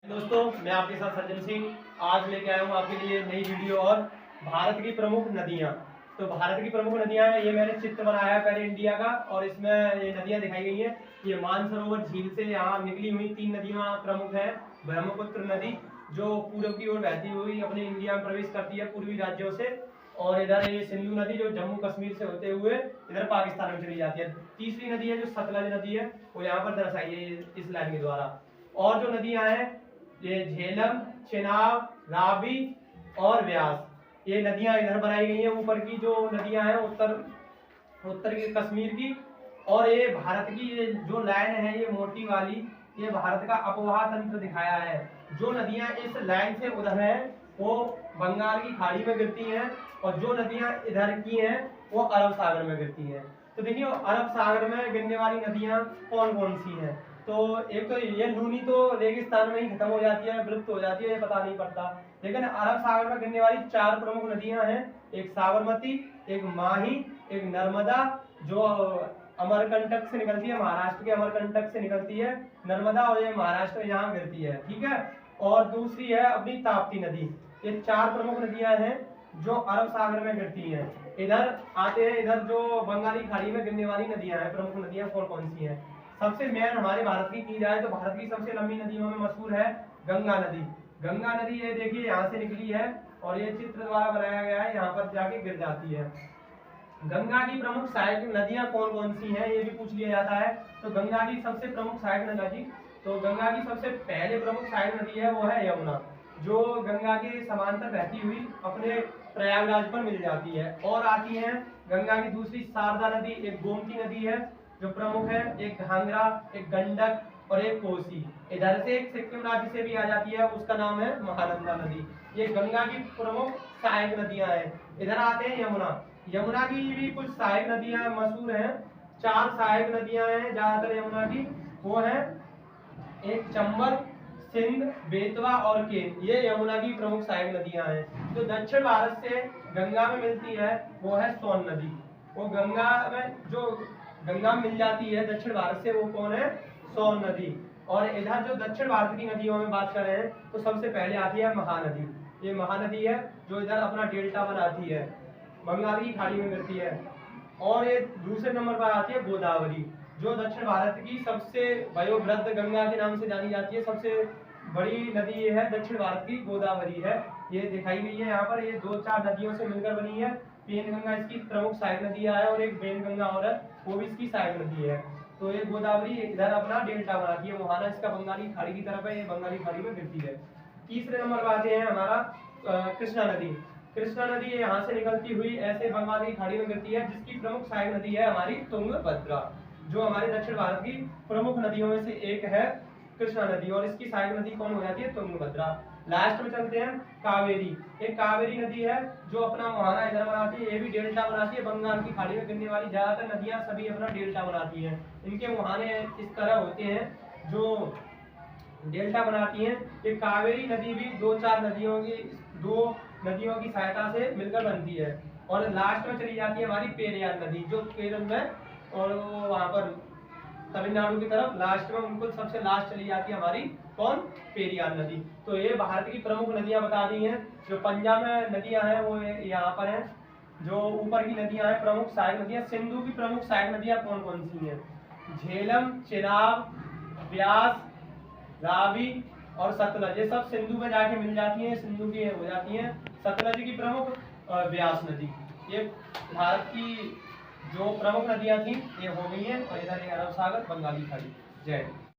दोस्तों, मैं आपके साथ सज्जन सिंह आज लेके आया हूँ आपके लिए नई वीडियो और भारत की प्रमुख नदियाँ। तो भारत की प्रमुख नदियाँ हैं, ये मैंने चित्र बनाया है पहले इंडिया का और इसमें ये नदियाँ दिखाई गई हैं। ये मानसरोवर झील से यहाँ निकली हुई 3 नदियाँ प्रमुख हैं। ब्रह्मपुत्र नदी जो पूर्व की ओर बहती हुई अपने इंडिया में प्रवेश करती है पूर्वी राज्यों से, और इधर ये सिंधु नदी जो जम्मू कश्मीर से होते हुए इधर पाकिस्तान में चली जाती है। तीसरी नदी है जो सतलज नदी है, वो यहाँ पर दर्शाई है इस लाइन के द्वारा। और जो नदियाँ हैं ये झेलम, चेनाब, रावी और व्यास, ये नदियां इधर बनाई गई हैं। ऊपर की जो नदियां हैं उत्तर की कश्मीर की, और ये भारत की ये जो लाइन है ये मोटी वाली, ये भारत का अपवाह तंत्र दिखाया है। जो नदियां इस लाइन से उधर हैं वो बंगाल की खाड़ी में गिरती हैं, और जो नदियां इधर की हैं वो अरब सागर में गिरती हैं। तो देखिए अरब सागर में गिरने वाली नदियां कौन कौन सी हैं। तो एक तो ये लूनी तो रेगिस्तान में ही खत्म हो जाती है, विलुप्त हो जाती है, ये पता नहीं पड़ता। लेकिन अरब सागर में गिरने वाली 4 प्रमुख नदियां हैं, एक साबरमती, एक माही, एक नर्मदा जो अमरकंटक से निकलती है, महाराष्ट्र के अमरकंटक से निकलती है नर्मदा, और ये महाराष्ट्र यहाँ गिरती है, ठीक है। और दूसरी है अपनी ताप्ती नदी। ये 4 प्रमुख नदियां हैं जो अरब सागर में गिरती हैं। इधर आते हैं, इधर जो बंगाली खाड़ी में गिरने वाली नदियां हैं, प्रमुख नदियां कौन सी हैं। सबसे मेन हमारे भारत की जाए तो भारत की सबसे लंबी नदियों में मशहूर है गंगा नदी। गंगा नदी ये देखिए यहाँ से निकली है और ये चित्र द्वारा बनाया गया है, यहाँ पर जाके गिर जाती है। गंगा की प्रमुख सहायक नदियां कौन कौन सी हैं ये भी पूछ लिया जाता है। तो गंगा की सबसे प्रमुख सहायक नदी, तो गंगा की सबसे पहले प्रमुख सहायक नदी है वो है यमुना, जो गंगा के समांतर बहती हुई अपने प्रयागराज पर मिल जाती है। और आती है गंगा की दूसरी शारदा नदी, एक गोमती नदी है जो प्रमुख है, एक घाघरा, एक गंडक और एक कोसी। इधर से एक सिक्किम राज्य से भी आ जाती है, उसका नाम है महानंदा नदी। ये गंगा की प्रमुख सहायक नदियां हैं। इधर आते हैं यमुना। यमुना की भी कुछ सहायक नदियां मशहूर हैं, 4 सहायक नदियां हैं ज्यादातर यमुना की, वो है एक चंबल, सिंध, बेतवा और केन, ये यमुना की प्रमुख सहायक नदियां हैं। जो दक्षिण भारत से गंगा में मिलती है वो है सोन नदी। वो गंगा में जो गंगा मिल जाती है दक्षिण भारत से, वो कौन है, सोन नदी। और इधर जो दक्षिण भारत की नदियों में बात कर रहे हैं तो सबसे पहले आती है महानदी। ये महानदी है जो इधर अपना डेल्टा बनाती है, बंगाल की खाड़ी में गिरती है। और ये दूसरे नंबर पर आती है गोदावरी, जो दक्षिण भारत की सबसे वयोवृद्ध गंगा के नाम से जानी जाती है। सबसे बड़ी नदी ये है दक्षिण भारत की, गोदावरी है, ये दिखाई गई है यहाँ पर। ये 2-4 नदियों से मिलकर बनी है। पेनगंगा इसकी प्रमुख सहायक नदी है और एक बेनगंगा और है, वो भी इसकी सहायक नदी है। तो ये गोदावरी इधर अपना डेल्टा बनाती है, मोहाना इसका बंगाली खाड़ी की तरफ है, ये बंगाली खाड़ी में गिरती है। तीसरे नंबर पर आते हैं हमारा कृष्णा नदी। कृष्णा नदी यहाँ से निकलती हुई ऐसे बंगाल की खाड़ी में गिरती है, जिसकी प्रमुख सहायक नदी है हमारी तुंगभद्रा, जो हमारे दक्षिण भारत की प्रमुख नदियों में से एक है कृष्णा नदी, और इसकी सहायक नदी कौन हो जाती है, तुंगभद्रा। लास्ट में चलते हैं कावेरी। एक कावेरी नदी है जो अपना मुहाना इधर बनाती है, ये भी डेल्टा बनाती है, बंगाल की खाड़ी में गिरने वाली ज्यादातर नदियां सभी अपना डेल्टा बनाती हैं। इनके मुहाने इस तरह होते हैं जो डेल्टा बनाती हैं। ये कावेरी नदी भी 2-4 नदियों की सहायता से मिलकर बनती है। और लास्ट में चली जाती है हमारी पेरियार नदी, जो केरल में और वहां पर तमिलनाडु की तरफ लास्ट में उनको सबसे लास्ट चली जाती है हमारी कौन, पेरियार नदी। तो ये भारत की प्रमुख नदियां बता दी हैं। जो पंजाब में नदियां हैं वो यहाँ पर हैं। जो ऊपर की नदियां हैं प्रमुख सहायक नदियां, सिंधु की प्रमुख सहायक नदियां कौन कौन सी हैं, झेलम, चेनाब, व्यास, रावी और सतलज, ये सब सिंधु में जाके मिल जाती हैं, सिंधु की हो जाती हैं। सतलज की प्रमुख व्यास नदी, ये भारत की जो प्रमुख नदियां थी ये हो गई हैं। और इधर अरब सागर, बंगाली खाड़ी। जय हिंद।